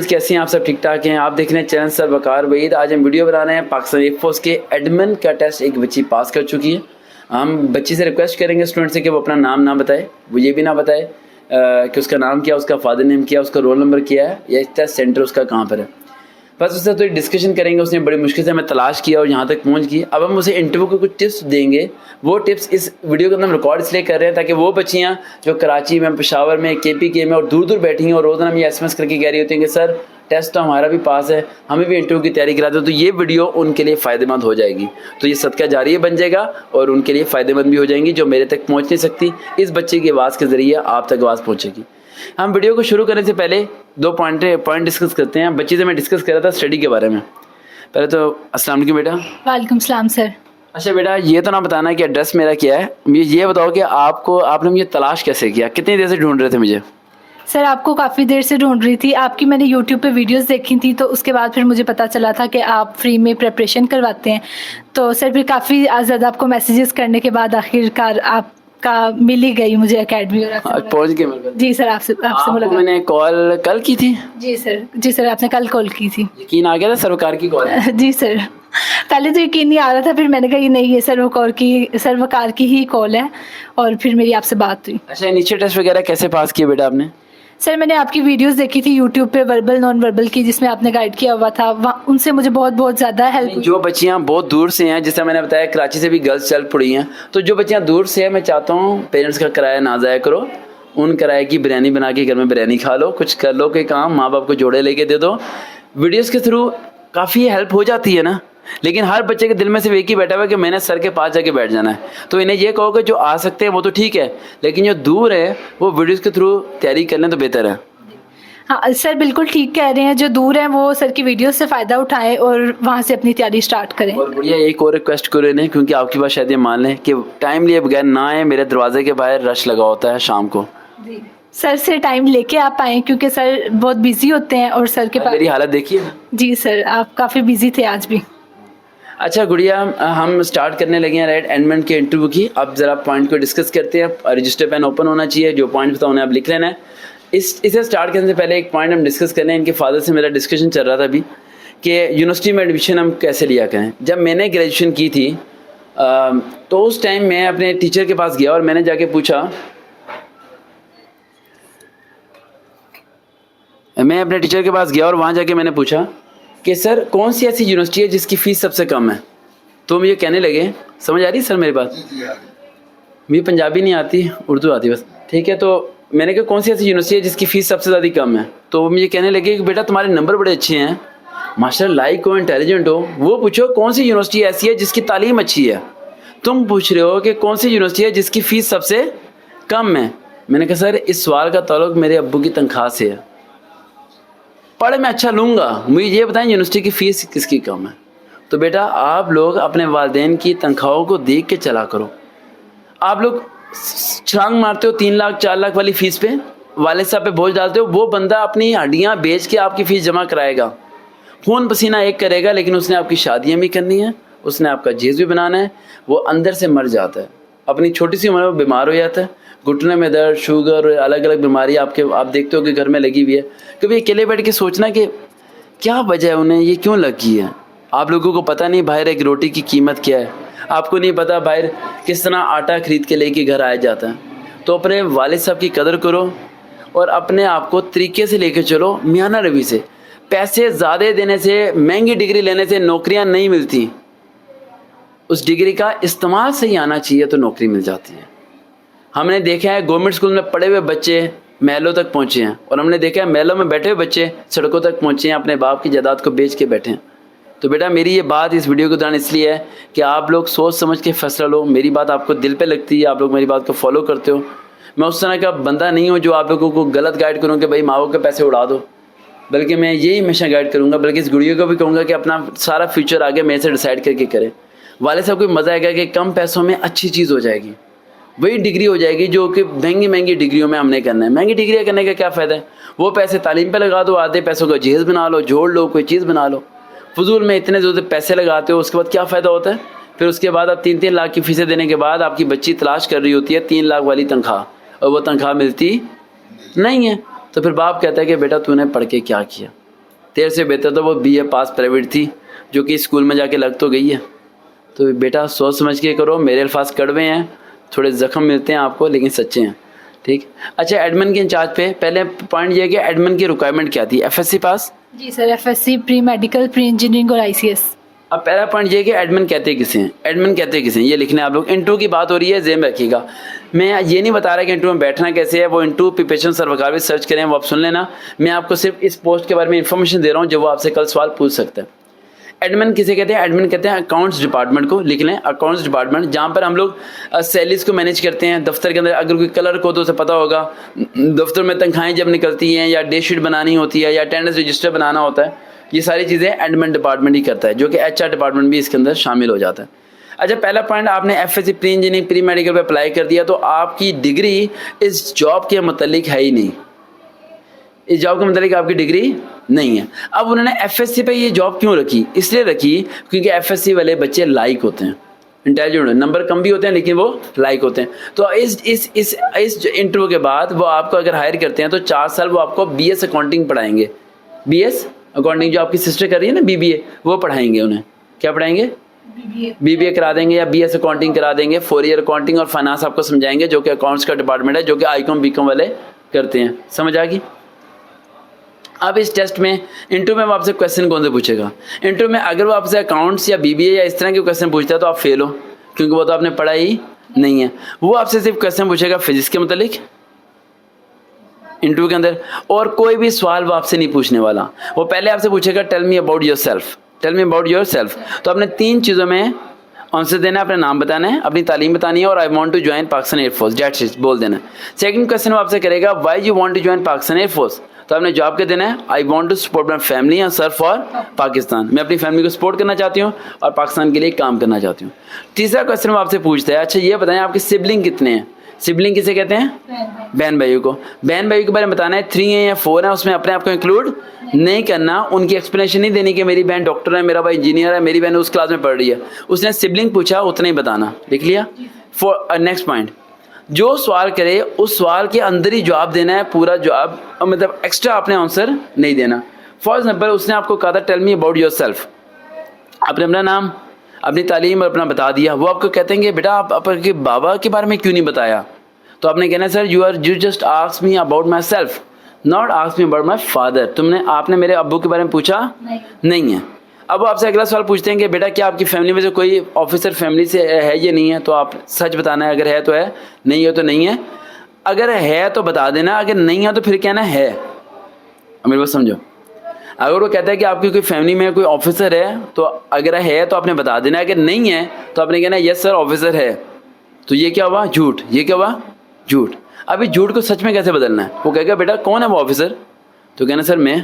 कैसे हैं आप सब? ठीक ठाक हैं? आप देख रहे हैं चैनल सर वकार वहीद। आज हम वीडियो बना रहे हैं पाकिस्तान एयरफोर्स के एडमिन का टेस्ट एक बच्ची पास कर चुकी है। हम बच्ची से रिक्वेस्ट करेंगे स्टूडेंट से कि वो अपना नाम ना बताए, वो ये भी ना बताए कि उसका नाम क्या, उसका फादर नेम क्या, उसका रोल नंबर क्या है या टेस्ट सेंटर उसका कहाँ पर है। बस उससे तो डिस्कशन करेंगे। उसने बड़ी मुश्किल से हमें तलाश किया और यहाँ तक पहुँच गई। अब हम उसे इंटरव्यू के कुछ टिप्स देंगे। वो टिप्स इस वीडियो के अंदर हम रिकॉर्ड इसलिए कर रहे हैं ताकि वो बच्चियाँ जो कराची में, पेशावर में, KPK में और दूर दूर बैठी हैं और रोज़ाना हमें SMS करके कह रही होती हैं कि सर टेस्ट तो हमारा भी पास है, हमें भी इंटरव्यू की तैयारी कराते हो, तो ये वीडियो उनके लिए फ़ायदेमंद हो जाएगी। तो ये सदका जारिया बन जाएगा और उनके लिए फ़ायदेमंद भी हो जाएंगी जो मेरे तक पहुँच नहीं सकती। इस बच्चे की आवाज़ के ज़रिए आप तक आवाज़ पहुँचेगी। हम वीडियो को शुरू करने से पहले दो पॉइंट डिस्कस करते हैं। बच्ची से मैं डिस्कस कर रहा था स्टडी के बारे में। पहले तो अस्सलाम वालेकुम बेटा। वालेकुम सलाम सर। अच्छा बेटा, ये तो ना बताना कि एड्रेस मेरा क्या है, ये बताओ कि आपने मुझे तलाश कैसे किया, कितनी देर से ढूंढ रहे थे मुझे? सर आपको काफ़ी देर से ढूंढ रही थी। आपकी मैंने यूट्यूब पे वीडियोस देखी थी, तो उसके बाद फिर मुझे पता चला था कि आप फ्री में प्रिपरेशन करवाते हैं। तो सर फिर काफ़ी ज़्यादा आपको मैसेजेस करने के बाद आखिरकार आपका मिल ही गई मुझे एकेडमी और पहुँच गए मेरे पास। जी सर, आपसे मुलाकात। मैंने कॉल कल की थी। जी सर आपने कल कॉल की थी। यकीन आ गया था सरकार की कॉल? जी सर, पहले तो यकीन नहीं आ रहा था, फिर मैंने कहा ये नहीं, ये सर वकार की ही कॉल है और फिर मेरी आपसे बात हुई। अच्छा, नीचे टेस्ट वगैरह कैसे पास किए बेटा आपने? सर मैंने आपकी वीडियोस देखी थी यूट्यूब पे, वर्बल नॉन वर्बल की, जिसमें आपने गाइड किया हुआ था। उनसे मुझे बहुत ज़्यादा हेल्प हुई। जो बच्चियाँ बहुत दूर से हैं, जैसे मैंने बताया कराची से भी गर्ल्स चल पड़ी हैं, तो जो बच्चियाँ दूर से हैं, मैं चाहता हूँ पेरेंट्स का किराया ना ज़ाया करो। उन किराए की बिरयानी बना के घर में बिरयानी खा लो, कुछ कर लो, कोई काम माँ बाप को जोड़े लेके दे दो। वीडियोज़ के थ्रू काफ़ी हेल्प हो जाती है ना। लेकिन हर बच्चे के दिल में सिर्फ एक ही बैठा हुआ है कि मैंने सर के पास जाके बैठ जाना है। तो इन्हें ये कहो कि जो आ सकते हैं वो तो ठीक है, लेकिन जो दूर है वो वीडियोज़ के थ्रू तैयारी कर लें तो बेहतर है। हाँ सर, बिल्कुल ठीक कह रहे हैं। जो दूर हैं वो सर की वीडियो से फ़ायदा उठाएं और वहाँ से अपनी तैयारी स्टार्ट करें। और बढ़िया एक और रिक्वेस्ट करो इन्हें, क्योंकि आपकी बात शायद ये मान लें कि टाइम लिए बगैर ना आए। मेरे दरवाजे के बाहर रश लगा होता है शाम को। जी सर से टाइम लेके आप आएँ, क्योंकि सर बहुत बिजी होते हैं और सर के पास। मेरी हालत देखिए। जी सर, आप काफ़ी बिजी थे आज भी। अच्छा गुड़िया, हम स्टार्ट करने लगे हैं राइट एडमिन के इंटरव्यू की। अब ज़रा पॉइंट को डिस्कस करते हैं। रजिस्टर पेन ओपन होना चाहिए, जो पॉइंट बताओ उन्हें आप लिख लेना है। इसे स्टार्ट करने से पहले एक पॉइंट हम डिस्कस कर लें। इनके फादर से मेरा डिस्कशन चल रहा था अभी कि यूनिवर्सिटी में एडमिशन हम कैसे लिया करें। जब मैंने ग्रेजुएशन की थी तो उस टाइम मैं अपने टीचर के पास गया और मैंने जाके पूछा, वहाँ जाके मैंने पूछा कि सर कौन सी ऐसी यूनिवर्सिटी है जिसकी फ़ीस सबसे कम है। तो मुझे कहने लगे, समझ आ रही सर मेरी बात? मुझे पंजाबी नहीं आती, उर्दू आती बस। ठीक है, तो मैंने कहा कौन सी ऐसी यूनिवर्सिटी है जिसकी फ़ीस सबसे ज़्यादा कम है। तो मुझे कहने लगे कि बेटा तुम्हारे नंबर बड़े अच्छे हैं, माशाल्लाह लाइक हो, इंटेलिजेंट हो, वो पूछो कौन सी यूनिवर्सिटी ऐसी है जिसकी तालीम अच्छी है। तुम पूछ रहे हो कि कौन सी यूनिवर्सिटी है जिसकी फ़ीस सबसे कम है। मैंने कहा सर इस सवाल का ताल्लुक मेरे अब्बू की तनख्वाह से है। पढ़ मैं अच्छा लूँगा, मुझे ये बताएं यूनिवर्सिटी की फ़ीस किसकी कम है। तो बेटा आप लोग अपने वालिदैन की तनख्वाहों को देख के चला करो। आप लोग छलांग मारते हो 3 लाख 4 लाख वाली फ़ीस पे, वालिद साहब पे बोझ डालते हो। वो बंदा अपनी हड्डियाँ बेच के आपकी फ़ीस जमा कराएगा, खून पसीना एक करेगा, लेकिन उसने आपकी शादियाँ भी करनी है, उसने आपका जेज़ भी बनाना है। वो अंदर से मर जाता है, अपनी छोटी सी उम्र में बीमार हो जाता है, घुटने में दर्द, शुगर, अलग अलग बीमारी आप देखते हो कि घर में लगी हुई है। कभी अकेले बैठ के सोचना कि क्या वजह है, उन्हें ये क्यों लगी है। आप लोगों को पता नहीं बाहर एक रोटी की कीमत क्या है, आपको नहीं पता बाहर किस तरह आटा खरीद के लेके घर आया जाता है। तो अपने वालिद साहब की कदर करो और अपने आप को तरीके से लेके चलो, मियाना रवि से। पैसे ज़्यादा देने से, महंगी डिग्री लेने से नौकरियां नहीं मिलती। उस डिग्री का इस्तेमाल सही आना चाहिए तो नौकरी मिल जाती है। हमने देखा है गवर्नमेंट स्कूल में पढ़े हुए बच्चे महलों तक पहुँचे हैं, और हमने देखा है महलों में बैठे हुए बच्चे सड़कों तक पहुँचे हैं, अपने बाप की जायदाद को बेच के बैठे हैं। तो बेटा मेरी ये बात इस वीडियो के दौरान इसलिए है कि आप लोग सोच समझ के फैसला लो। मेरी बात आपको दिल पे लगती है, आप लोग मेरी बात को फॉलो करते हो। मैं उस तरह का बंदा नहीं हूँ जो आप लोगों को गलत गाइड करूँ कि भाई माँ बाप के पैसे उड़ा दो, बल्कि मैं यही हमेशा गाइड करूँगा। बल्कि इस गुड़ियों को भी कहूँगा कि अपना सारा फ्यूचर आगे मेरे से डिसाइड करके करें। वाले साहब को मज़ा आएगा कि कम पैसों में अच्छी चीज़ हो जाएगी, वही डिग्री हो जाएगी जो कि महंगी डिग्रियों में हमने करना है। महंगी डिग्रियाँ करने का क्या फ़ायदा है? वो पैसे तालीम पे लगा दो, आधे पैसों का जहेज़ बना लो, जोड़ लो, कोई चीज़ बना लो। फजूल में इतने ज़्यादा पैसे लगाते हो, उसके बाद क्या फ़ायदा होता है? फिर उसके बाद आप 3-3 लाख की फ़ीसें देने के बाद आपकी बच्ची तलाश कर रही होती है 3 लाख वाली तनख्वाह, और वो तनख्वाह मिलती नहीं है। तो फिर बाप कहता है कि बेटा तूने पढ़ के क्या किया। तेरे से बेहतर तो वो BA पास प्राइवेट थी जो कि स्कूल में जाके लग तो गई है। तो बेटा सोच समझ के करो, मेरे अल्फाज कड़वे हैं, थोड़े जख्म मिलते हैं आपको लेकिन सच्चे हैं, ठीक। अच्छा, एडमिन के इंचार्ज पे पहले पॉइंट ये है कि एडमिन की रिक्वायरमेंट क्या थी? FSC पास? जी sir, FSC, pre medical, pre engineering और ICS। अब पहला पॉइंट ये है कि एडमिन कहते किसे हैं, एडमिन कहते किसे हैं, ये लिखने आप लोग। इंटरव्यू की बात हो रही है, ज़हन रखिएगा। मैं ये नहीं बता रहा कि इंटरव्यू में बैठना कैसे है, वो इंटरव्यू प्रिपरेशन सर्वकार भी सर्च करें, वो आप सुन लेना। मैं आपको सिर्फ इस पोस्ट के बारे में इंफॉर्मेशन दे रहा हूँ जो वो आपसे कल सवाल पूछ सकता है। एडमिन किसे कहते हैं? एडमिन कहते हैं अकाउंट्स डिपार्टमेंट को, लिख लें अकाउंट्स डिपार्टमेंट, जहाँ पर हम लोग सैलरीज को मैनेज करते हैं। दफ्तर के अंदर अगर कोई क्लर्क हो तो उसे पता होगा दफ्तर में तनख्वाहें जब निकलती हैं या डे शीट बनानी होती है या अटेंडेंस रजिस्टर बनाना होता है, ये सारी चीज़ें एडमिन डिपार्टमेंट ही करता है, जो कि HR डिपार्टमेंट भी इसके अंदर शामिल हो जाता है। अच्छा, पहला पॉइंट, आपने FSC pre engineering pre medical पे अप्लाई कर दिया तो आपकी डिग्री इस जॉब के मतलब है ही नहीं, इस जॉब के मतलब आपकी डिग्री नहीं है। अब उन्होंने FSC पे ये जॉब क्यों रखी? इसलिए रखी क्योंकि FSC वाले बच्चे लाइक होते हैं, इंटेलिजेंट, नंबर कम भी होते हैं लेकिन वो लाइक होते हैं। तो इस इंटरव्यू के बाद वो आपको अगर हायर करते हैं तो 4 साल वो आपको BS अकाउंटिंग पढ़ाएंगे। BS अकाउंटिंग जो आपकी सिस्टर कर रही है ना BBA, वो पढ़ाएंगे उन्हें। क्या पढ़ाएंगे? BBA करा देंगे या BS अकाउंटिंग करा देंगे। 4 ईयर अकाउंटिंग और फाइनेंस आपको समझाएंगे, जो कि अकाउंट्स का डिपार्टमेंट है, जो कि ICOM BCOM वाले करते हैं। समझ आ गई? अब इस टेस्ट में इंटरव्यू में वो आपसे क्वेश्चन कौन से पूछेगा? इंटरव्यू में अगर वो आपसे अकाउंट्स या BBA या इस तरह के क्वेश्चन पूछता है तो आप फेल हो, क्योंकि वो तो आपने पढ़ा ही नहीं है। वो आपसे सिर्फ क्वेश्चन पूछेगा फिजिक्स के मतलब इंटरव्यू के अंदर, और कोई भी सवाल वो आपसे नहीं पूछने वाला। वो पहले आपसे पूछेगा tell me about yourself, tell me about yourself. तो आपने 3 चीज़ों में आंसर देना है, अपना नाम बताना है, अपनी तालीम बतानी है और I want to join Pakistan air force, that's it, बोल देना है। सेकंड क्वेश्चन वो आपसे करेगा why you want to join Pakistan air force, तो आपने जवाब क्या देना है? I want to support my family and serve for Pakistan, मैं अपनी फैमिली को सपोर्ट करना चाहती हूँ और पाकिस्तान के लिए काम करना चाहती हूँ। तीसरा क्वेश्चन वो आपसे पूछता है, अच्छा ये बताएं आपके सिबलिंग कितने हैं? सिबलिंग किसे कहते हैं? बहन भाइयों को। बहन भाइयों के बारे में बताना है 3 है या 4 है, उसमें अपने आप को इंक्लूड नहीं करना। उनकी एक्सप्लेनेशन नहीं देनी कि मेरी बहन डॉक्टर है, मेरा भाई इंजीनियर है, मेरी बहन उस क्लास में पढ़ रही है। उसने सिबलिंग पूछा, उतना ही बताना। लिख लिया? नेक्स्ट पॉइंट, जो सवाल करे उस सवाल के अंदर ही जवाब देना है, पूरा जवाब, मतलब एक्स्ट्रा आपने आंसर नहीं देना। फॉर एग्जाम्पल उसने आपको कहा था tell me about yourself, आपने अपना नाम, अपनी तालीम और अपना बता दिया। वो आपको कहते हैं कि बेटा आप आपके बाबा के बारे में क्यों नहीं बताया? तो आपने कहना sir you just ask me about my self, not ask me about my father. आपने मेरे अब्बू के बारे में पूछा नहीं है। अब आपसे अगला सवाल पूछते हैं कि बेटा क्या आपकी फैमिली में से कोई ऑफिसर फैमिली से है या नहीं है? तो आप सच बताना है, अगर है तो है, नहीं है तो नहीं है। अगर है तो बता देना, अगर नहीं है तो फिर कहना है। मेरे बात समझो, अगर वो कहता है कि आपकी कोई फैमिली में कोई ऑफिसर है तो अगर है तो आपने बता देना, अगर नहीं है तो आपने कहना यस सर ऑफिसर है। तो ये क्या हुआ? झूठ। ये क्या हुआ? झूठ। अभी झूठ को सच में कैसे बदलना है? वो कहेगा बेटा कौन है वो ऑफिसर? तो कहना सर मैं।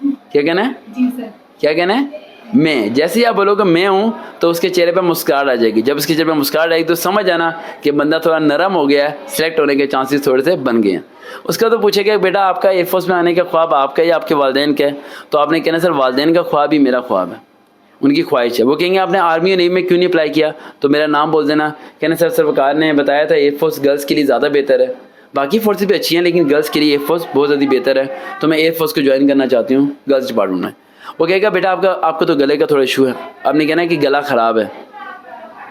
क्या कहना है? जी सर। क्या कहना है? मैं। जैसे ही आप बोलोगे मैं हूँ तो उसके चेहरे पर मुस्कुराहट आ जाएगी। जब उसके चेहरे पर मुस्कुराहट आएगी तो समझ आना कि बंदा थोड़ा नरम हो गया है, सिलेक्ट होने के चांसेस थोड़े से बन गए हैं। उसका तो पूछेगा बेटा आपका एयरफोर्स में आने का ख्वाब आपका या आपके वालिदैन का है? तो आपने कहना सर वालिदैन का ख्वाब ही मेरा ख्वाब है, उनकी ख्वाहिश है। वो कहेंगे आपने आर्मी और नेवी में क्यों नहीं अप्लाई किया? तो मेरा नाम बोल देना। कहना सर सरकार ने बताया था एयरफोर्स गर्ल्स के लिए ज़्यादा बेहतर है, बाकी फोर्सेस भी अच्छी हैं लेकिन गर्ल्स के लिए एयरफोर्स बहुत ज़्यादा बेहतर है, तो मैं एयरफोर्स को ज्वाइन करना चाहती हूँ गर्ल्स डिपार्टमेंट में। वो कहेगा बेटा आपको तो गले का थोड़ा इशू है। आपने कहना है कि गला ख़राब है,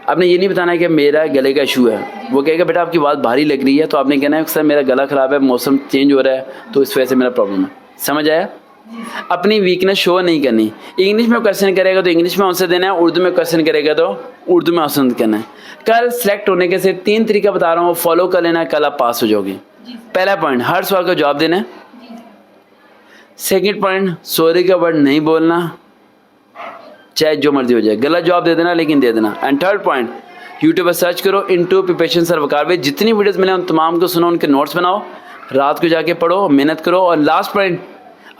आपने ये नहीं बताना है कि मेरा गले का इशू है। वो कहेगा बेटा आपकी बात भारी लग रही है, तो आपने कहना है सर मेरा गला ख़राब है, मौसम चेंज हो रहा है तो इस वजह से मेरा प्रॉब्लम है। समझ आया? अपनी वीकनेस शो नहीं करनी। इंग्लिश में क्वेश्चन करेगा तो इंग्लिश में आंसर देना है, उर्दू में क्वेश्चन करेगा तो उर्दू में आंसर करना है। कल सिलेक्ट होने के से 3 तरीका बता रहा हूँ, फॉलो कर लेना, कल आप पास हो जाओगे। पहला पॉइंट, हर सवाल का जवाब देना है। सेकंड पॉइंट, सॉरी का वर्ड नहीं बोलना, चाहे जो मर्जी हो जाए, गलत जवाब दे देना लेकिन दे देना। एंड थर्ड पॉइंट, यूट्यूब पर सर्च करो इंटरव्यू प्रिपरेशन सर्वकार में जितनी वीडियोस मिले उन तमाम को सुनो, उनके नोट्स बनाओ, रात को जाके पढ़ो, मेहनत करो। और लास्ट पॉइंट,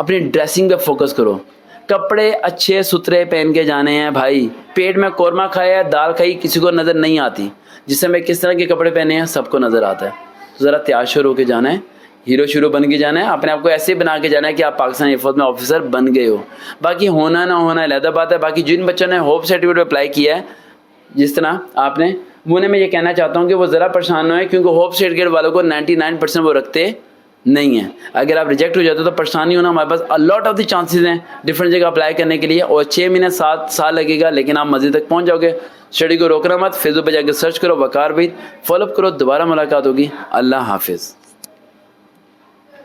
अपनी ड्रेसिंग पे फोकस करो। कपड़े अच्छे सुथरे पहन के जाने हैं भाई। पेट में कौरमा खाया, दाल खाई, किसी को नज़र नहीं आती। जिस समय किस तरह के कपड़े पहने हैं सबको नज़र आता है। तो ज़रा तैयार शुरू होकर जाना है, हीरो शुरू बन के जाना है, अपने आप को ऐसे बना के जाना है कि आप पाकिस्तान एयरफोर्स में ऑफिसर बन गए हो। बाकी होना ना होना अलग बात है। बाकी जिन बच्चों ने होप सर्टिफिकेट पर अप्लाई किया है जिस तरह आपने, वो मैं ये कहना चाहता हूँ कि वो ज़रा परेशान ना हो, क्योंकि होप सर्टिफिकेट वालों को 99% वो रखते नहीं है। अगर आप रिजेक्ट हो जाते हो तो परेशानी होना, हमारे पास अलॉट ऑफ द चांसेस हैं डिफरेंट जगह अप्लाई करने के लिए, और 6 महीने 7 साल लगेगा, लेकिन आप मज़े तक पहुंच जाओगे। स्टडी को रोकना मत, फेसबुक पे जाकर सर्च करो वकार भाई, फॉलोअप करो, दोबारा मुलाकात होगी। अल्लाह हाफिज़।